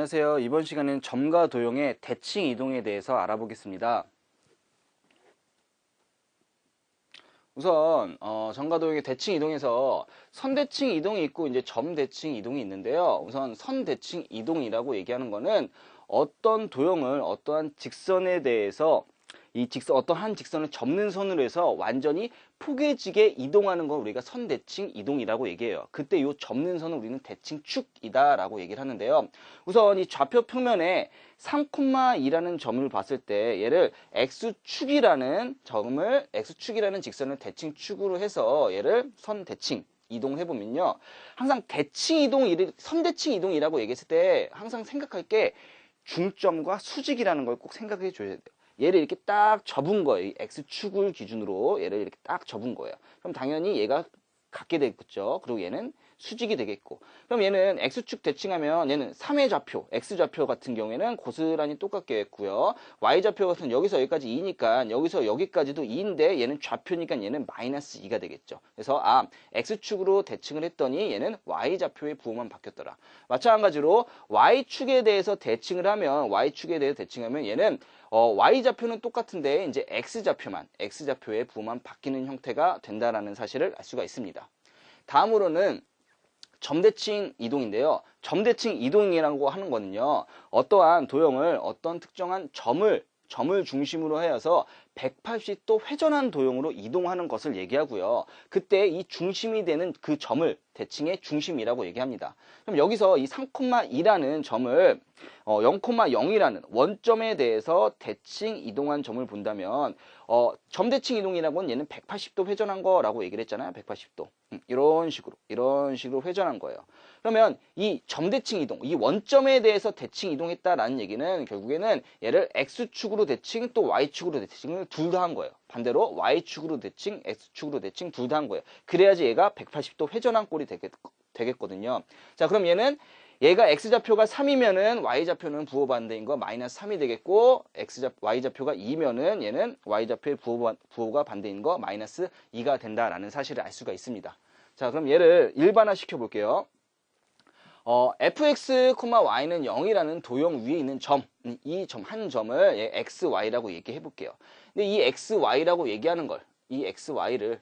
안녕하세요. 이번 시간은 점과 도형의 대칭 이동에 대해서 알아보겠습니다. 우선 점과 도형의 대칭 이동에서 선대칭 이동이 있고 이제 점대칭 이동이 있는데요. 우선 선대칭 이동이라고 얘기하는 거는 어떤 도형을 어떠한 직선에 대해서 어떠한 직선을 접는 선으로 해서 완전히 포개지게 이동하는 걸 우리가 선대칭 이동이라고 얘기해요. 그때 이 접는 선을 우리는 대칭축이다 라고 얘기를 하는데요. 우선 이 좌표 평면에 3,2라는 점을 봤을 때 얘를 X축이라는 직선을 대칭축으로 해서 얘를 선대칭 이동해보면요. 항상 선대칭 이동이라고 얘기했을 때 항상 생각할 게 중점과 수직이라는 걸 꼭 생각해 줘야 돼요. 얘를 이렇게 딱 접은 거예요. 이 X축을 기준으로 얘를 이렇게 딱 접은 거예요. 그럼 당연히 얘가 같게 되겠죠. 그리고 얘는 수직이 되겠고. 그럼 얘는 X축 대칭하면 얘는 3의 좌표, X좌표 같은 경우에는 고스란히 똑같게 했고요. Y좌표 같은 여기서 여기까지 2니까 여기서 여기까지도 2인데 얘는 좌표니까 얘는 마이너스 2가 되겠죠. 그래서 X축으로 대칭을 했더니 얘는 Y좌표의 부호만 바뀌었더라. 마찬가지로 Y축에 대해서 대칭을 하면 얘는 Y좌표는 똑같은데 이제 X좌표의 부호만 바뀌는 형태가 된다라는 사실을 알 수가 있습니다. 다음으로는 점대칭 이동인데요. 점대칭 이동이라고 하는 거는요. 어떠한 도형을 어떤 특정한 점을 중심으로 해서 180도 회전한 도형으로 이동하는 것을 얘기하고요. 그때 이 중심이 되는 그 점을 대칭의 중심이라고 얘기합니다. 그럼 여기서 이 3,2라는 점을 0,0이라는 원점에 대해서 대칭 이동한 점을 본다면 점대칭 이동이라고는 얘는 180도 회전한 거라고 얘기를 했잖아요. 180도. 이런 식으로 회전한 거예요. 그러면 이 점대칭 이동, 이 원점에 대해서 대칭 이동했다라는 얘기는 결국에는 얘를 X축으로 대칭 또 Y축으로 대칭을 둘 다 한 거예요. 반대로 Y축으로 대칭, X축으로 대칭 둘 다 한 거예요. 그래야지 얘가 180도 회전한 꼴이 되겠거든요. 자, 그럼 얘가 X좌표가 3이면은 Y좌표는 부호 반대인 거 마이너스 3이 되겠고, Y좌표가 2면은 얘는 Y좌표의 부호가 반대인 거 마이너스 2가 된다라는 사실을 알 수가 있습니다. 자, 그럼 얘를 일반화 시켜 볼게요. fx, y는 0이라는 도형 위에 있는 한 점을 xy라고 얘기해 볼게요. 근데 이 xy라고 얘기하는 이 xy를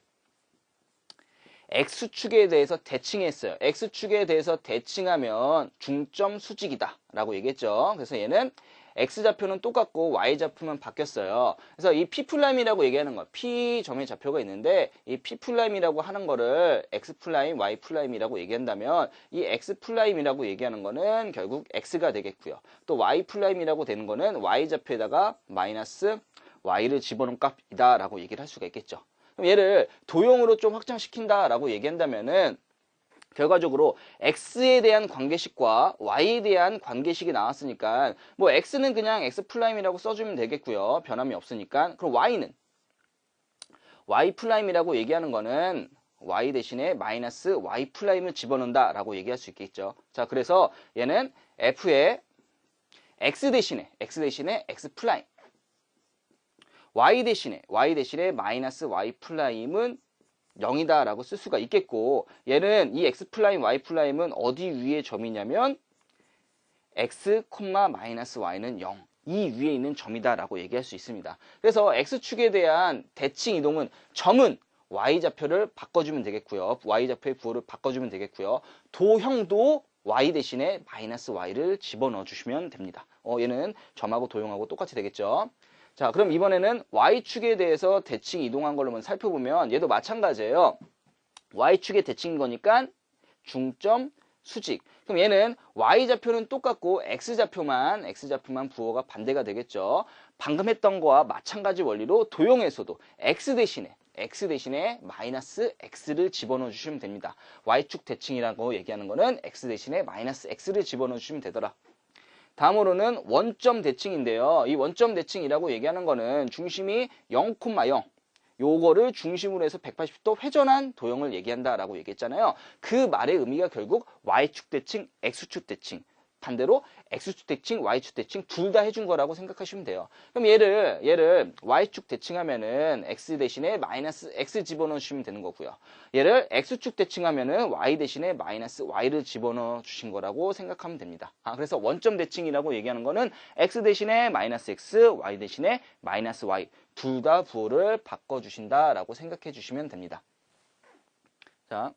X축에 대해서 대칭했어요. X축에 대해서 대칭하면 중점 수직이다 라고 얘기했죠. 그래서 얘는 X좌표는 똑같고 Y좌표만 바뀌었어요. 그래서 이 P'이라고 얘기하는 거, P점의 좌표가 있는데 이 P'이라고 하는 거를 X', Y'이라고 얘기한다면 이 X'이라고 얘기하는 거는 결국 X가 되겠고요. 또 Y'이라고 되는 거는 Y좌표에다가 마이너스 Y를 집어넣은 값이다 라고 얘기를 할 수가 있겠죠. 그럼 얘를 도형으로 좀 확장시킨다라고 얘기한다면은 결과적으로 X에 대한 관계식과 Y에 대한 관계식이 나왔으니까 뭐 X는 그냥 X'이라고 써주면 되겠고요. 변함이 없으니까. 그럼 Y는 Y'이라고 얘기하는 거는 Y 대신에 마이너스 Y'을 집어넣는다라고 얘기할 수 있겠죠. 자, 그래서 얘는 F의 X 대신에 X', Y 대신에 마이너스 Y'은 0이다 라고 쓸 수가 있겠고, 얘는 이 X', Y'은 어디 위에 점이냐면 X, 마이너스 Y는 0. 이 위에 있는 점이다 라고 얘기할 수 있습니다. 그래서 X축에 대한 대칭 이동은 점은 Y좌표를 바꿔주면 되겠고요. Y좌표의 부호를 바꿔주면 되겠고요. 도형도 Y 대신에 마이너스 Y를 집어넣어 주시면 됩니다. 얘는 점하고 도형하고 똑같이 되겠죠. 자, 그럼 이번에는 Y축에 대해서 대칭 이동한 걸로 살펴보면 얘도 마찬가지예요. Y축의 대칭인 거니까 중점, 수직. 그럼 얘는 Y좌표는 똑같고 X좌표만 부호가 반대가 되겠죠. 방금 했던 거와 마찬가지 원리로 도형에서도 X 대신에 마이너스 X를 집어넣어 주시면 됩니다. Y축 대칭이라고 얘기하는 거는 X 대신에 마이너스 X를 집어넣어 주시면 되더라. 다음으로는 원점 대칭인데요. 이 원점 대칭이라고 얘기하는 거는 중심이 0,0 요거를 중심으로 해서 180도 회전한 도형을 얘기한다라고 얘기했잖아요. 그 말의 의미가 결국 Y축 대칭, X축 대칭 반대로 x축 대칭, y축 대칭 둘 다 해준 거라고 생각하시면 돼요. 그럼 얘를 y축 대칭하면은 x 대신에 마이너스 x 집어넣어 주시면 되는 거고요. 얘를 x축 대칭하면은 y 대신에 마이너스 y를 집어넣어 주신 거라고 생각하면 됩니다. 그래서 원점 대칭이라고 얘기하는 거는 x 대신에 마이너스 x, y 대신에 마이너스 y 둘 다 부호를 바꿔주신다라고 생각해 주시면 됩니다. 자,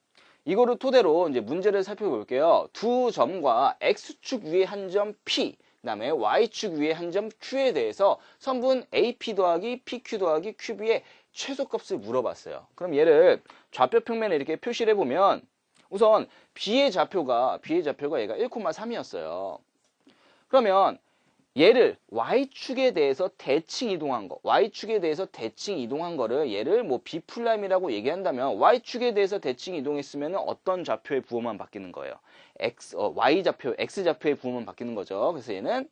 이거를 토대로 이제 문제를 살펴볼게요. 두 점과 x축 위에 한 점 P, 그 다음에 y축 위에 한 점 Q에 대해서 선분 AP 더하기 PQ 더하기 QB의 최소값을 물어봤어요. 그럼 얘를 좌표 평면에 이렇게 표시를 해보면 우선 B의 좌표가 얘가 1,3이었어요. 그러면 얘를 y축에 대해서 대칭 이동한 거, y축에 대해서 대칭 이동한 거를 얘를 뭐 B'이라고 얘기한다면 y축에 대해서 대칭 이동했으면 어떤 좌표의 부호만 바뀌는 거예요? x좌표의 부호만 바뀌는 거죠. 그래서 얘는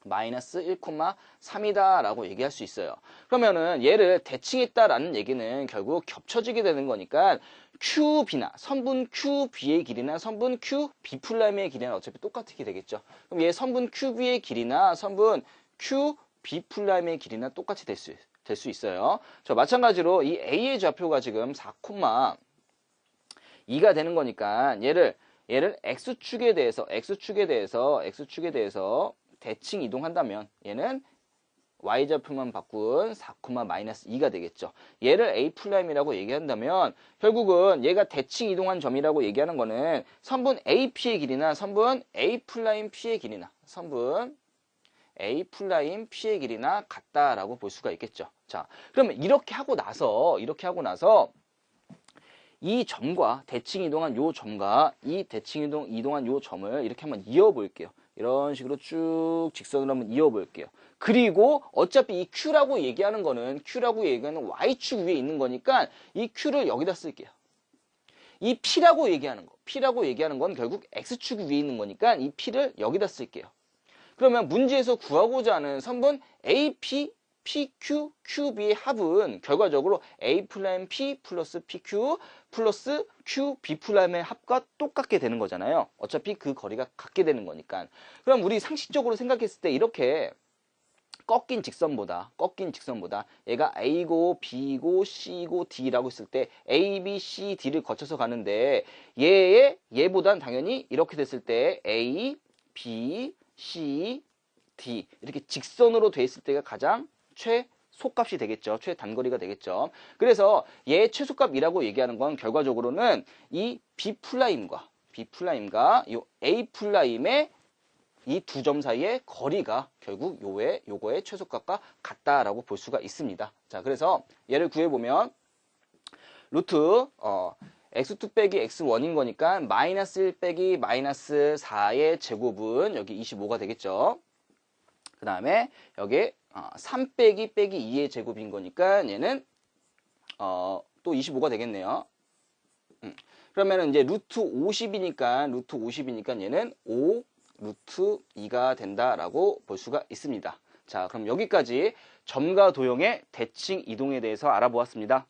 마이너스 1,3이다 라고 얘기할 수 있어요. 그러면은 얘를 대칭했다라는 얘기는 결국 겹쳐지게 되는 거니까 QB나 선분 QB의 길이나 선분 QB'의 길이는 어차피 똑같게 되겠죠. 그럼 얘 선분 QB의 길이나 선분 QB'의 길이나 똑같이 될 수 있어요. 저 마찬가지로 이 A의 좌표가 지금 4,2가 되는 거니까 얘를 X축에 대해서 대칭 이동한다면 얘는 y좌표만 바꾼 4,-2가 되겠죠. 얘를 A'이라고 얘기한다면 결국은 얘가 대칭 이동한 점이라고 얘기하는 거는 선분 AP의 길이나 선분 A'P의 길이나 선분 A'P의 길이나 같다라고 볼 수가 있겠죠. 자, 그러면 이렇게 하고 나서 이 점과 대칭 이동한 요 점과 이 대칭 이동한 요 점을 이렇게 한번 이어 볼게요. 이런 식으로 쭉 직선으로 한번 이어 볼게요. 그리고 어차피 이 Q라고 얘기하는 거는 Y축 위에 있는 거니까 이 Q를 여기다 쓸게요. 이 P라고 얘기하는 건 결국 X축 위에 있는 거니까 이 P를 여기다 쓸게요. 그러면 문제에서 구하고자 하는 선분 AP, PQ, QB의 합은 결과적으로 A' P 플러스 PQ 플러스 QB'의 합과 똑같게 되는 거잖아요. 어차피 그 거리가 같게 되는 거니까. 그럼 우리 상식적으로 생각했을 때 이렇게 꺾인 직선보다 얘가 A고 B고 C고 D라고 했을 때 A, B, C, D를 거쳐서 가는데 얘보단 당연히 이렇게 됐을 때 A, B, C, D 이렇게 직선으로 돼 있을 때가 가장 최소값이 되겠죠. 최단거리가 되겠죠. 그래서 얘 최소값이라고 얘기하는 건 결과적으로는 이 B'과 이 A'의 이 두 점 사이의 거리가 결국 요거의 최소값과 같다라고 볼 수가 있습니다. 자, 그래서 얘를 구해보면 루트 x2 빼기 x1인 거니까 마이너스 1 빼기 마이너스 4의 제곱은 여기 25가 되겠죠. 그 다음에 여기 3 빼기 2의 제곱인 거니까 얘는 또 25가 되겠네요. 그러면은 이제 루트 50이니까 얘는 5 루트 2가 된다라고 볼 수가 있습니다. 자, 그럼 여기까지 점과 도형의 대칭 이동에 대해서 알아보았습니다.